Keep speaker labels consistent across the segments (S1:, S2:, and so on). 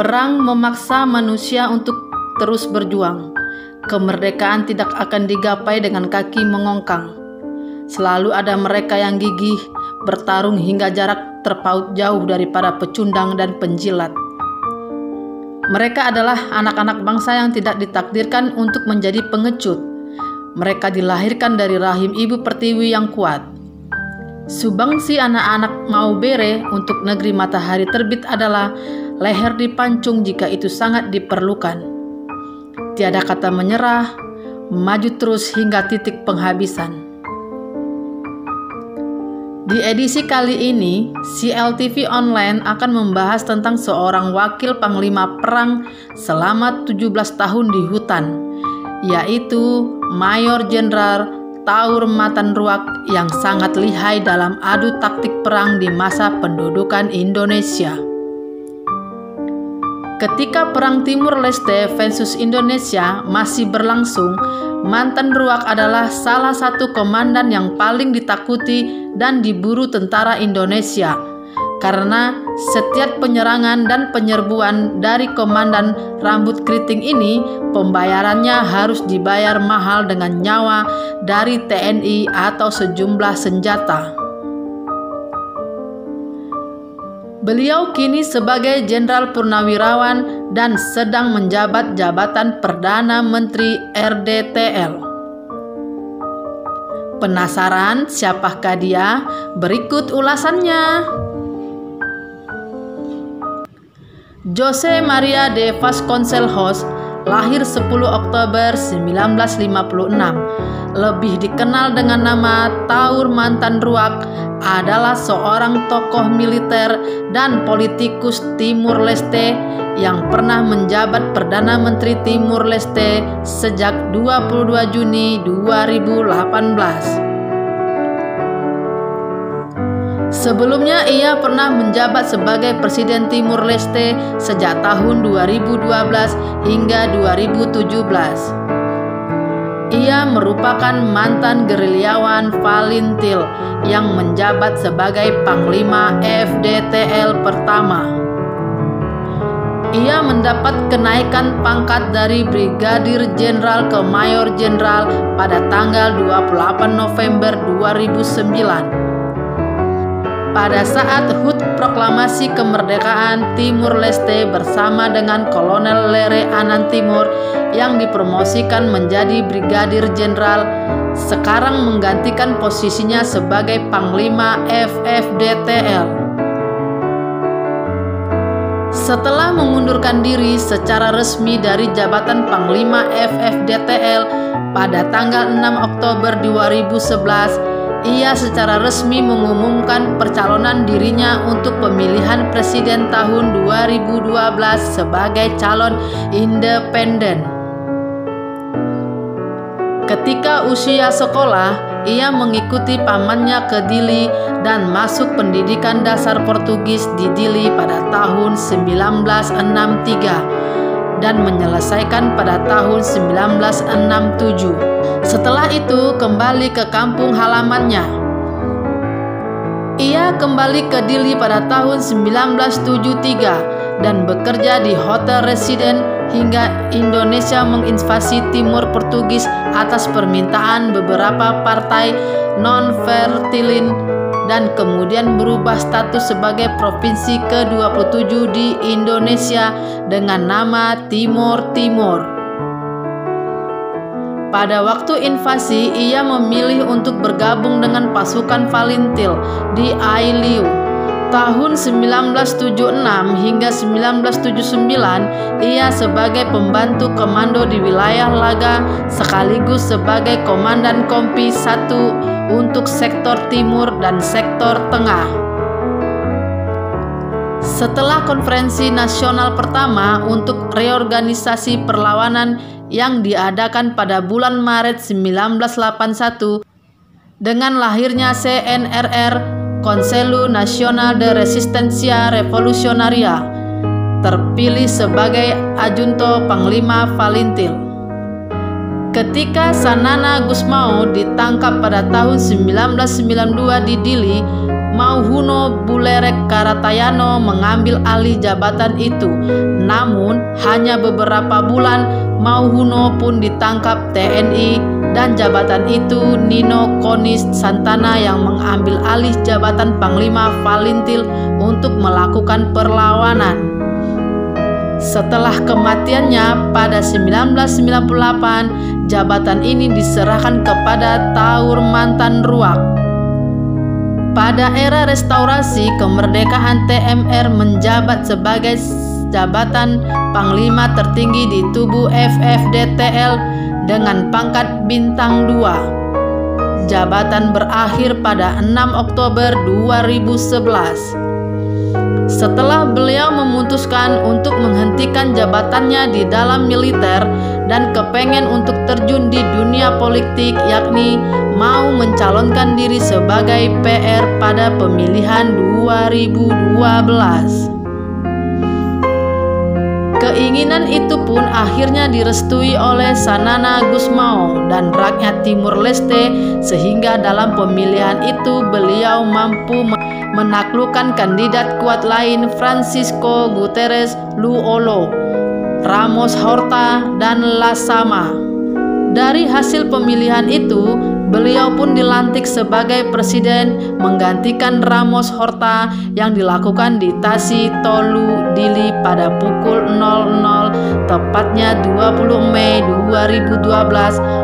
S1: Perang memaksa manusia untuk terus berjuang. Kemerdekaan tidak akan digapai dengan kaki mengongkang. Selalu ada mereka yang gigih, bertarung hingga jarak terpaut jauh daripada pecundang dan penjilat. Mereka adalah anak-anak bangsa yang tidak ditakdirkan untuk menjadi pengecut. Mereka dilahirkan dari rahim ibu pertiwi yang kuat. Sumbangsi anak-anak Maubere untuk negeri matahari terbit adalah leher dipancung jika itu sangat diperlukan. Tiada kata menyerah, maju terus hingga titik penghabisan. Di edisi kali ini, CLTV Online akan membahas tentang seorang wakil panglima perang selama 17 tahun di hutan, yaitu Mayor Jenderal Taur Matanruak yang sangat lihai dalam adu taktik perang di masa pendudukan Indonesia. Ketika Perang Timur Leste versus Indonesia masih berlangsung, Matanruak adalah salah satu komandan yang paling ditakuti dan diburu tentara Indonesia, karena setiap penyerangan dan penyerbuan dari komandan rambut keriting ini, pembayarannya harus dibayar mahal dengan nyawa dari TNI atau sejumlah senjata. Beliau kini sebagai Jenderal Purnawirawan dan sedang menjabat jabatan Perdana Menteri RDTL. Penasaran siapakah dia? Berikut ulasannya. Jose Maria de Vasconcelos lahir 10 Oktober 1956. Lebih dikenal dengan nama Taur Matanruak, adalah seorang tokoh militer dan politikus Timur Leste yang pernah menjabat Perdana Menteri Timur Leste sejak 22 Juni 2018. Sebelumnya ia pernah menjabat sebagai Presiden Timur Leste sejak tahun 2012 hingga 2017. Ia merupakan mantan gerilyawan Valintil yang menjabat sebagai Panglima FDTL pertama. Ia mendapat kenaikan pangkat dari Brigadir Jenderal ke Mayor Jenderal pada tanggal 28 November 2009. Pada saat HUT Proklamasi Kemerdekaan Timur Leste bersama dengan Kolonel Lere Anantimor yang dipromosikan menjadi Brigadir Jenderal, sekarang menggantikan posisinya sebagai Panglima FFDTL. Setelah mengundurkan diri secara resmi dari jabatan Panglima FFDTL pada tanggal 6 Oktober 2011, ia secara resmi mengumumkan percalonan dirinya untuk pemilihan presiden tahun 2012 sebagai calon independen. Ketika usia sekolah, ia mengikuti pamannya ke Dili dan masuk pendidikan dasar Portugis di Dili pada tahun 1963 dan menyelesaikan pada tahun 1967. Setelah itu kembali ke kampung halamannya. Ia kembali ke Dili pada tahun 1973 dan bekerja di Hotel Residen hingga Indonesia menginvasi Timur Portugis atas permintaan beberapa partai non-fertilin dan kemudian berubah status sebagai provinsi ke-27 di Indonesia dengan nama Timor Timur. Pada waktu invasi, ia memilih untuk bergabung dengan pasukan Valintil di Ailiu. Tahun 1976 hingga 1979, ia sebagai pembantu komando di wilayah Laga sekaligus sebagai komandan Kompi 1 untuk sektor timur dan sektor tengah. Setelah konferensi nasional pertama untuk reorganisasi perlawanan yang diadakan pada bulan Maret 1981 dengan lahirnya CNRR, Conselho Nacional de Resistencia Revolucionaria, terpilih sebagai Adjunto Panglima Valintil. Ketika Sanana Gusmao ditangkap pada tahun 1992 di Dili, Mauhuno Bulerek Karatayano mengambil alih jabatan itu. Namun, hanya beberapa bulan Mauhuno pun ditangkap TNI dan jabatan itu Nino Konis Santana yang mengambil alih jabatan Panglima Valintil untuk melakukan perlawanan. Setelah kematiannya pada 1998, jabatan ini diserahkan kepada Taur Mantan Ruak. Pada era restorasi kemerdekaan, TMR menjabat sebagai jabatan Panglima tertinggi di tubuh FFDTL dengan pangkat bintang 2. Jabatan berakhir pada 6 Oktober 2011. Setelah beliau memutuskan untuk menghentikan jabatannya di dalam militer dan kepengen untuk terjun di dunia politik, yakni mau mencalonkan diri sebagai PR pada pemilihan 2012. Keinginan itu pun akhirnya direstui oleh Sanana Gusmao dan rakyat Timur Leste, sehingga dalam pemilihan itu beliau mampu menaklukkan kandidat kuat lain Francisco Guterres Luolo, Ramos Horta, dan Lasama. Dari hasil pemilihan itu, beliau pun dilantik sebagai presiden menggantikan Ramos Horta yang dilakukan di Tasi Tolu Dili pada pukul 00 tepatnya 20 Mei 2012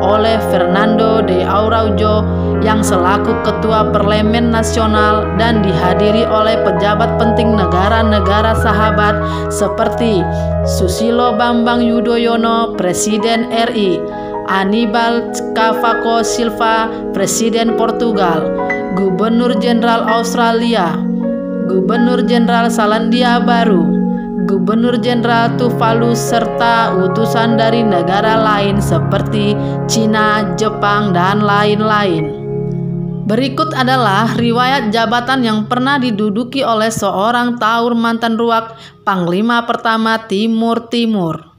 S1: oleh Fernando de Araujo yang selaku ketua Parlemen Nasional dan dihadiri oleh pejabat penting negara-negara sahabat seperti Susilo Bambang Yudhoyono, Presiden RI, Aníbal Cavaco Silva, Presiden Portugal, Gubernur Jenderal Australia, Gubernur Jenderal Selandia Baru, Gubernur Jenderal Tuvalu, serta utusan dari negara lain seperti Cina, Jepang, dan lain-lain. Berikut adalah riwayat jabatan yang pernah diduduki oleh seorang Taur Mantan Ruak, Panglima Pertama Timur Timur.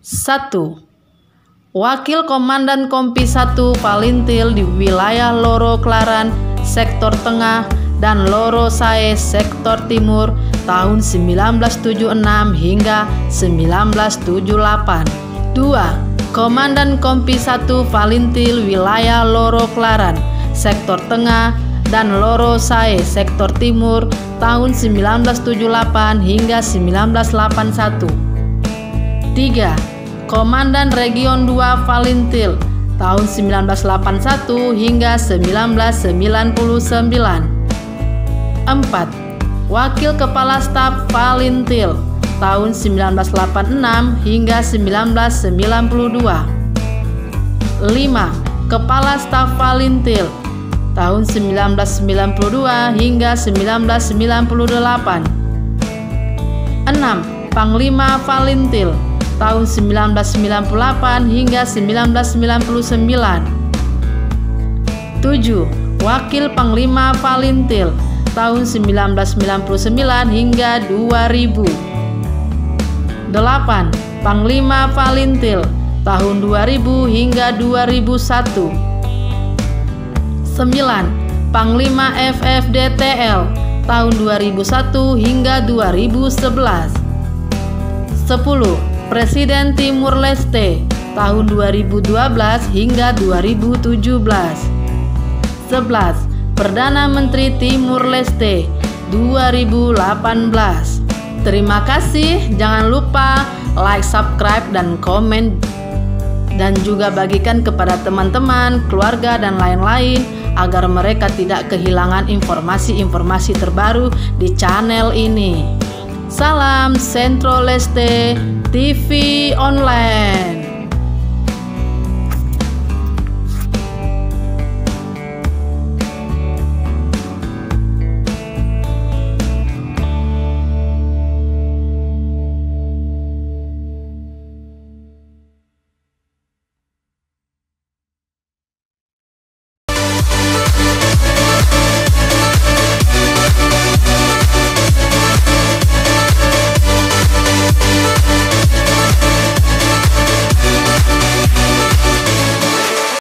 S1: 1. Wakil Komandan Kompi 1 Valintil di wilayah Loro Klaran, Sektor Tengah, dan Loro Sae, Sektor Timur, tahun 1976 hingga 1978. 2. Komandan Kompi 1 Valintil wilayah Loro Klaran, Sektor Tengah, dan Loro Sae, Sektor Timur, tahun 1978 hingga 1981. 3. Komandan Region 2 Valintil tahun 1981 hingga 1999. 4. Wakil Kepala Staf Valintil tahun 1986 hingga 1992. 5. Kepala Staf Valintil tahun 1992 hingga 1998. 6. Panglima Valintil tahun 1998 hingga 1999. 7. Wakil Panglima Valintil tahun 1999 hingga 2000. 8. Panglima Valintil tahun 2000 hingga 2001. 9. Panglima FFDTL tahun 2001 hingga 2011. 10. Presiden Timur Leste tahun 2012 hingga 2017. 11. Perdana Menteri Timur Leste 2018. Terima kasih, jangan lupa like, subscribe, dan komen, dan juga bagikan kepada teman-teman, keluarga, dan lain-lain agar mereka tidak kehilangan informasi-informasi terbaru di channel ini. Salam Centro Leste TV Online.